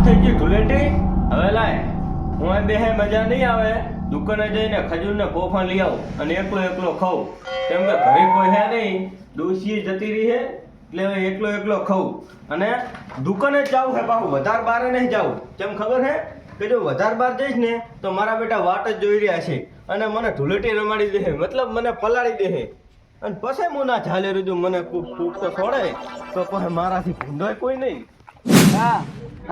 થઈ ગઈ ધૂળેટી. હવે લાય હું આ બેહે મજા નહીં આવે. દુકાને જઈને ખજૂર ને કોફા લઈ આવું અને એકલો એકલો ખાઉં. કેમ કે ઘરે કોઈ હે નહીં, ડોશી જતી રહી હે એટલે હવે એકલો એકલો ખાઉં. અને દુકાને જ જાવું હે, પાછું વધારે બહાર નહીં જાવું. કેમ ખબર હે કે જો વધારે બહાર જઈશ ને તો મારા બેટા વાટ જ જોઈ રહ્યા છે અને મને ધૂળેટી રમાડી દે, મતલબ મને પલાળી દે. અને પછી હું ના ઝાલે રૂજું મને કૂક તો છોડે તો પછી મારાથી ભૂંડોય કોઈ નહીં. હા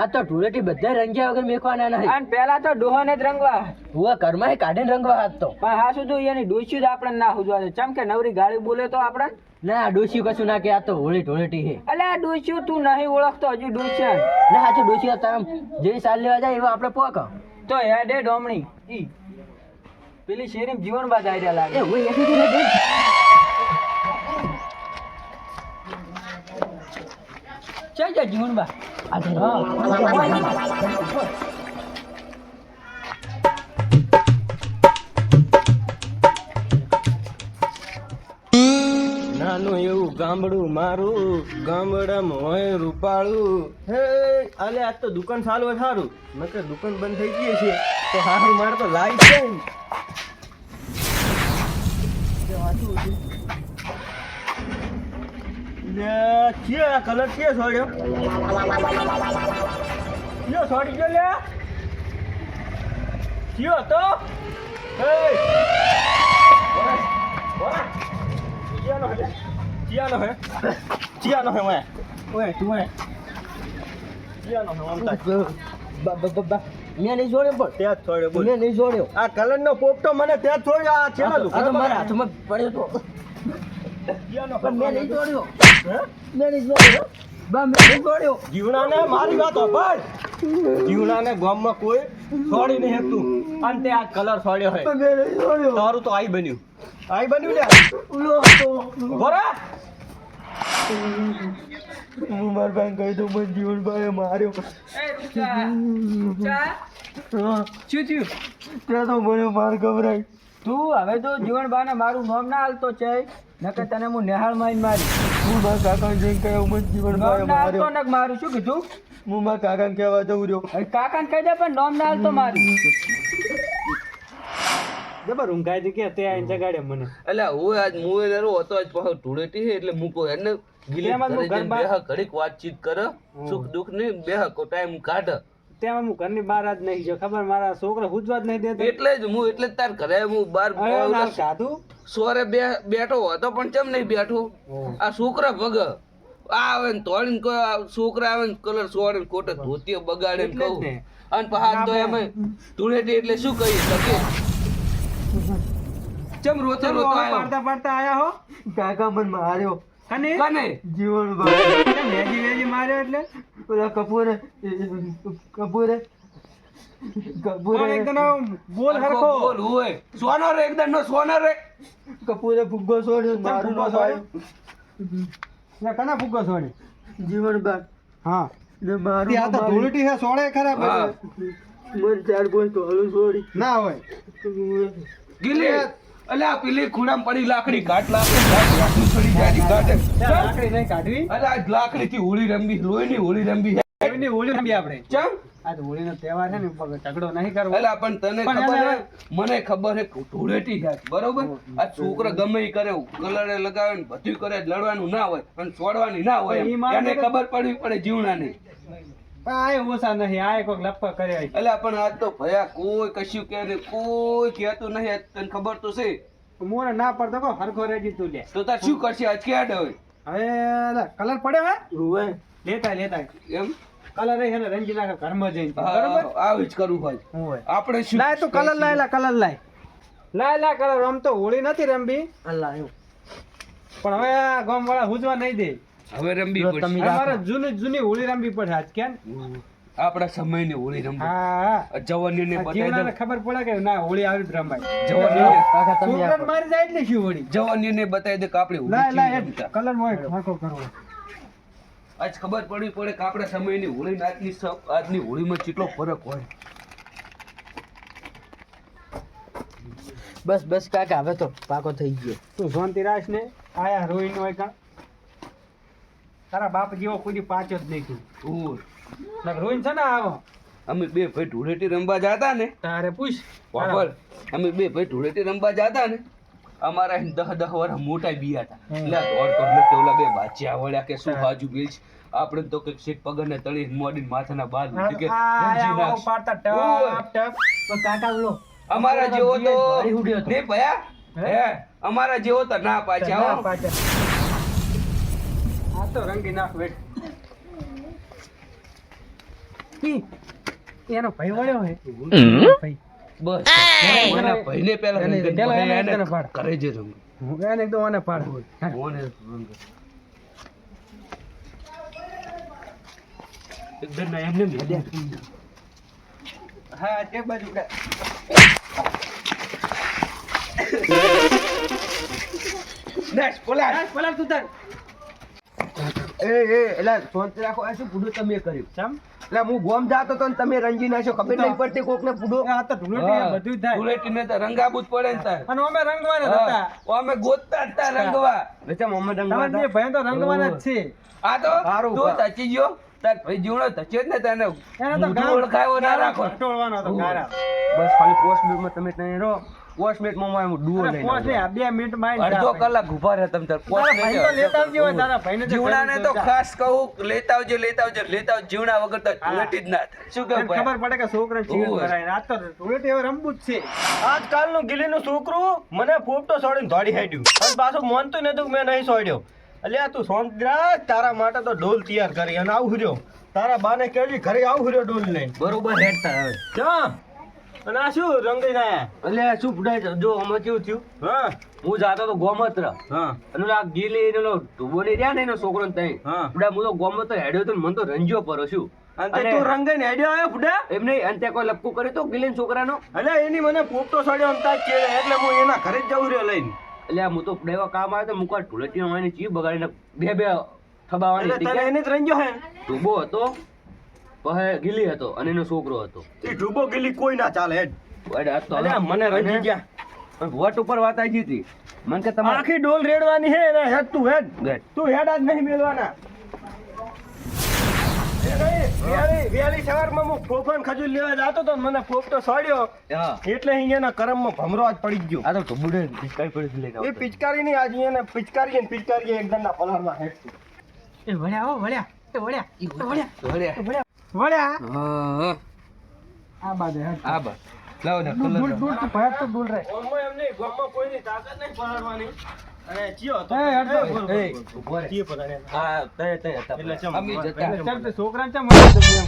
આ તો ધૂળેટી બધા રંગ્યા વગર મેકવાના નહીં. અને પેલા તો ડોહાને જ રંગવા હુવા ઘરમાં કાઢીને રંગવા હાથ તો પણ હા શું એની ડોસી જ આપણે ના હુજવા દે. ચમ કે નવરી ગાડી બોલે તો આપણે ના ડોસી કશું ના કે આ તો હોળી ધૂળેટી છે. એટલે આ ડોસી તું નહીં ઓળખતો હજુ ડોસી ના સાચું ડોસી હતા જે સાલ લેવા જાય એવા આપણે પોક તો હેડે ડોમણી ઈ પેલી શેરીમ જીવન બાદ આઈ રહ્યા લાગે. હું એથી ને ચાલ જા જીવન બા નાનું એવું ગામડું મારું, ગામડામાં હોય રૂપાળું. હે અલે આજ તો દુકાન ચાલુ હોય સારું, નકર દુકાન બંધ થઈ ગઈ છે તો સારું મારે તો લાઈટ છે ને. કલર કે છોડ્યો કયો છોડી ગયો લે કયો હતો ચિયાનો હે ઓય તું હે ચિયાનો હે ઓમતા મેં નહીં છોડ્યો પણ ત્યાં જ છોડ્યો બોલ. મેં નહીં છોડ્યો. આ કલર નો પોપટો મને ત્યાં જ છોડ્યો. આ છેલ્લો આ તો મારા હાથમાં પડ્યો તો ચિયાનો પણ મેં નહીં છોડ્યો. હે મેં નહીં છોડ્યો. બા મેં નહીં છોડ્યો. જીવણાને મારી વાત સાંભળ. જીવણાને ગામમાં કોઈ છોડી નહીં શકતું અને તે આ કલર છોડ્યો હે. મેં નહીં છોડ્યો. તારું તો આઈ બન્યું લે ઉલો હતો. બોરા હું મારા ભાઈ કહી દઉં મને જીવનભાઈ માર્યો. શું થયું? ત્યાં તો મને માર ગભરાય. તું હવે તો જીવનભાઈ ને મારું નામ ના હાલતો છે નકર તને હું નિહાળ મારી મારી. હું મારા કાકા જઈને કહ્યું મને જીવનભાઈ માર્યો. નામ મારું શું કીધું? હું મારા કાકાને કહેવા જવું રહ્યો. કાકાને કહી દે પણ નામ ના હાલતો મારું. જબર ઊંઘાઈ હતી કે તે આઈને જગાડે મને. એટલે હું આજ મુએ નરો હતો આજ પાછો ધૂળેટી છે એટલે મૂકો એને ઘડીક વાતચીત કરે સુખ દુઃખ ની બેહ ટાઈમ કાઢ. તેમાં હું ઘરની બહાર જ નહીં જો ખબર મારા છોકરા હુજવા જ નહીં દેતો. એટલે જ હું એટલે જ તાર ઘરે હું બાર સાધુ સોરે બેઠો હતો પણ ચમ નહીં બેઠો. આ છોકરા ભગ આવે ને તોડીને છોકરા આવે ને કલર સોડે ને કોટે ધોતીઓ બગાડે ને કહું અને પહાડ તો એમ ધૂળેટી એટલે શું કહી શકે. ચમ રોતો પાડતા પાડતા આયા હો. કાકા મને માર્યો. કને જીવનભાઈ વેજી માર્યો એટલે ઓલા કપૂરે એકદમ બોલ હરખો બોલ હોય સોનો રે એકદમ નો સોનો રે કપૂરે ફુગ્ગો છોડ્યો મારું નો છોડ્યો. કના ફુગ્ગો છોડ્યો? જીવનભાઈ. હા ને મારું આ તો ધૂળટી છે છોડે ખરા મને ચાર બોલ તો હલું છોડી ના હોય ગીલી અલ્યા પેલી ખૂણામાં પડી લાકડી કાટ લાકડી છોડી જાય કાટે લાકડી નહીં કાઢવી. અલ્યા આજ લાકડી થી હોળી રંબી લોહીની હોળી રંબી એની હોળી રમી આપણે. ચમ આજ હોળીનો તહેવાર છે ને ઝઘડો નહીં કરવો. અલ્યા પણ તને ખબર હે મને ખબર હે ધૂળેટી થાય બરોબર. આ છોકરા ગમે ઈ કરે કલરે લગાવે ને બધું કરે લડવાનું ના હોય અને છોડવાની ના હોય એને ખબર પડવી પડે જીવણાને. આ ઓછા નહીં આ કોઈક લપકા કરે. અલ્યા પણ આજ તો ભયા કોઈ કશું કે ને કોઈ કહેતું નહીં. તને ખબર તો છે મોરે ના પડતો કો હરખો રેજી તું લે. તો તાર શું કરશે આજ ક્યાં હોય હવે કલર પડ્યો હે લેતા એમ કલર છે ને રંજી નાખે ઘરમાં જઈને બરોબર આવી જ કરવું ભાઈ આપણે શું લાય તું કલર લાય કલર કલર આમ તો હોળી નથી રમવી પણ હવે આ ગામ વાળા હુજવા નહીં દે. હવે રંબી પડશે અમારે જૂની હોળી રમવી પડે આજ કેમ આપણા સમયની હોળી રમવી. હા જવાનીને બતાવી દે ખબર પડે કે ના હોળી આવી જ રમાય. જવાનીને મારી જાય એટલે શું હોળી જવાનીને બતાવી દે કે આપણે લાય કલર મોય હરખો કરવો. આજ ખબર પડવી પડે કે આપણા સમયની હોળી આજની હોળીમાં કેટલો ફરક હોય. બસ બસ કાકા હવે તો પાકો થઈ ગયો. તું શાંતિ રાખ ને આયા રોઈ નો તારા બાપ જેવો કોઈ પાછો જ નહીં તું. રોઈન છે ને આવો અમે બે ભાઈ ધૂળેટી રમવા જતા ને તારે પૂછ વાપર અમે બે ભાઈ ધૂળેટી રમવા જતા ને અમારા 10 વર્ષ મોટા બિયા હતા એટલે દોડ તો એટલે ઓલા બે બાચ્યા વળ્યા કે શું બાજુ બેલ છે આપણે તો કઈક શેઠ પગને તળી મોડીને માથાના બાલ ઉડી કે પાડતા ટપ ટપ કાકા બોલો અમારા જેવો તો ને ભયા હે અમારા જેવો તો ના પાછા હો આ તો રંગી નાખ વેટ એનો ભાઈ વળ્યો હે ભાઈ બસ એના ભાઈને પેલા કરે છે રંગ હું એને એકદમ ઓને પાડ ઓને રંગ એકદમ ના એમને મેડે હા તે બાજુ નેક્સ્ટ પોલા તું તાર એ એલા શાંત રાખો આ શું પૂડું તમે કર્યું ચમ એટલે હું ગોમ જાતો તો ને તમે રંજી નાખ્યો ખબર નહીં પડતી કોક ને પૂડો આ તો ધૂળેટી બધું થાય ધૂળેટીને તો રંગાબૂત પડે ને તાર અને અમે રંગવાના હતા અમે ગોતતા હતા રંગવા એટલે અમે રંગવા તમારે ભાઈ તો રંગવાના જ છે આ તો સારું તું તચી ગયો તાર ભાઈ જીવણો તચે જ ને તને એને તો મોઢું ઓળખાયો ના રાખો ટોળવાનો હતો ગારા બસ ખાલી પોસ્ટમેટમાં તમે ત્યાં રહો પોસ્ટમેટમાં હું ડુઓ લઈને પોસ ને 2 મિનિટ માં અડધો કલાક ઉભા રહે તમે તાર ભાઈ તો લેતા આવજો હોય તારા ભાઈને જીવણાને તો ખાસ કહું લેતા આવજો જીવણા વગર તો ધૂળેટી જ ના થાય. શું કેવું ભાઈ? ખબર પડે કે છોકરા જીવન ભરાય આ તો ધૂળેટી હવે રમવું જ છે આજકાલનું ગિલીનું છોકરું મને ફોટો છોડીને દોડી હાડ્યું અને પાછું માનતું નતું કે મેં નહીં છોડ્યો. અલ્યા તું શાંત રાખ, તારા માટે તો ડોલ તૈયાર કરી અને આવું રહ્યો તારા બાને કેવી ઘરે આવું રહ્યો ડોલ લઈને બરોબર હેડતા હવે ક્યાં અને આ શું રંગી આયા? એટલે શું ફૂટાય જો આમાં કેવું થયું હા હું જાતો તો ગોમત્ર હા અને આ ગીલી એનો ઢૂબો નહીં રહ્યા ને એનો છોકરો ને તઈ હા. બડા હું તો ગોમત્ર હેડ્યો તો મને તો રંજ્યો પરો છું અને તે તું રંગીને હેડ્યો આવ્યો ફુડા? એમ નહીં અને તે કોઈ લપકું કર્યું તો ગીલીન છોકરાનો અલ્યા એની મને ફોટો છોડ્યો અને તાર કે એટલે હું એના ઘરે જ જવું રહ્યો લઈને. એટલે હું તો એવા કામ આવ્યો તો મુકા ઢોળેટી માની ચીજ બગાડીને બે થબાવાની એટલે હતી તને કે એને જ રંગ્યો હે ને? ઢૂબો હતો પછી ગીલી હતો અને એનો છોકરો હતો એ ડૂબો ગીલી કોઈ ના ચાલે હેડ. અરે આ તો અલ્યા મને રંગી ગયા. પણ વોટ ઉપર વાત આવી હતી મને કે તમારે આખી ડોલ રેડવાની હે ને હેડ તું હેડ. ગેટ. તું હેડ જ નહીં મેળવાના. વેલી સવારમાં હું ફોફાન ખજૂર લેવા જતો તો મને ફોફતો છોડ્યો હા એટલે અહીંયાના કરમમાં ભમરો જ પડી ગયો. આ તો ઢૂબુડે પિચકારી પડી લઈને એ આવતો. પિચકારી નહીં આજે એને પિચકારી એકદમ ના પલાળમાં હેડ. એ વળ્યા હો વળ્યા એ વળ્યા અરે, વળ્યા હા આ બાજુ હેડ આ બસ લાવો ને દૂર કલર દૂર તો ભયાત તો દૂર રહે ગામમાં એમ નહીં, ગામમાં કોઈની તાકાત નહીં પલાળવાની. અને ચિયો હતો? એ હેડ તો. બોલ, બોલ, એ, બોલ. ઉભો રહે. ચિયો પલાળે? હા તય હતા એટલે ચમ. અમે જતા ચાલ તે છોકરાને ચમ વળ્યા તો એમ.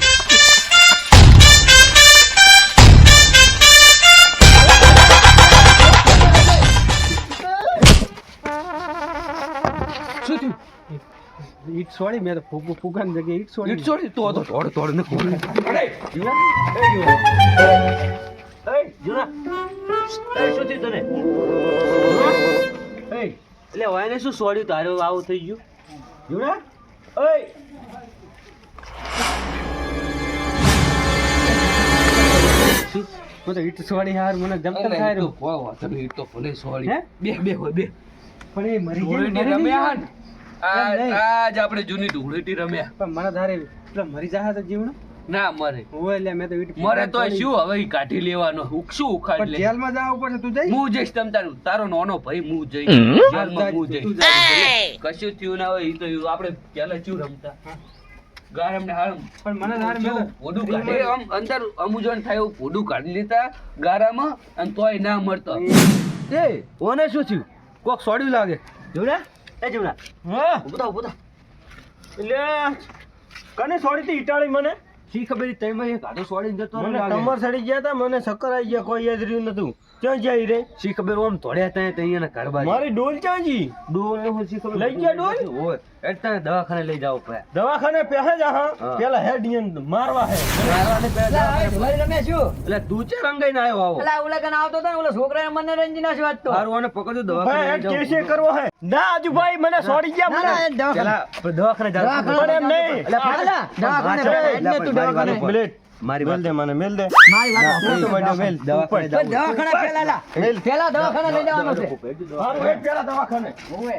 શું થયું ઈટ છોડી મેં તો ફૂગાની જગ્યાએ ઈટ છોડી ઈટ છોડી તો થોડ ને ખોલ અરે એ, જુના. એ, શું થયું તને? એ, એટલે વાયને શું સોડ્યું તારું આવું થઈ ગયું જુના? ઓય. હું તો ઈટ છોડી હાર મને જમતા થાય અરે, રહ્યું. તો વાહ, તમે ઈટ તો ભલે સોડી હે? બે હોય બે પણ એ મરી ધૂળેટી જાય રમ્યા ને. હા ને? એમ નહીં. આજ આપણે જૂની ધૂળેટી રમ્યા પણ મને ધારે એટલે મરી જાય તો જીવણ ના મરે હોય એટલે મેં તો ઈટ મરે તો શું હવે ઈ કાઢી લેવાનો શું ઉખાડ પણ લે જેલમાં જવું પડશે તું જઈ હું જઈશ તમ તારો નાનો ભાઈ હું જઈશ જેલમાં હું તું જઈશ જા. કશું થયું ના હોય ઈ તો આપણે પેલા ચૂ રમતા ગારમ ને હારમ પણ મને ધારે મેં તો પોડું કાઢે આમ અંદર અમુજન થાય એવું પોડું કાઢી લેતા ગારામાં અને તોય ના મળતો એ ઓને શું થયું કોક સોડ્યું લાગે જુના? એ જુના. હા. ઉભો થા એટલે કને છોડી હતી ઈટાળી મને? શી ખબર તઈમાં એક આધો સોડીને જતો મને રહ્યો કમર સડી ગયા તા, મને ચક્કર આવી ગયા, કોઈ યાદ રહ્યું નતું. ક્યાં જાય રે? શી ખબર ઓમ ધોડ્યા ત્યાં અહીંયાના ઘર બાજુ મારી ડોલ ક્યાં જી? ડોલ ને હું શી ખબર લઈ ગયા ડોલ? હોય એટલે દવાખાને લઈ જાવ પડે દવાખાને પહે જા હા. હા. પેલા હેડ ઈયન મારવા હે. મારવાને પહેલા દવાખાને રમે શું એટલે તું ચે રંગાઈને આવ્યો આવો અલા ઓલા કન આવતો તો ને ઓલા છોકરાએ મને રંજી નાખ્યો આજ તો હારું આને પકડજો ભાઈ હેડ કેસે કરવો હે. ના આજુભાઈ મને છોડી ગયા મને. પેલા દવાખાને જા પણ એમ નહીં. એટલે હાલા, દવાખાને એટલે તું દવાખાને. મિનિટ. મારી મેલ દે મને, મેલ દે. મારી વાત ના, સાંભળ. તું તો મેલ. દવાખાને પણ દવાખાના પેલા લા. મેલ. પેલા દવાખાને લઈ જવાનો છે હારું, હેડ પેલા દવાખાને. ઓવે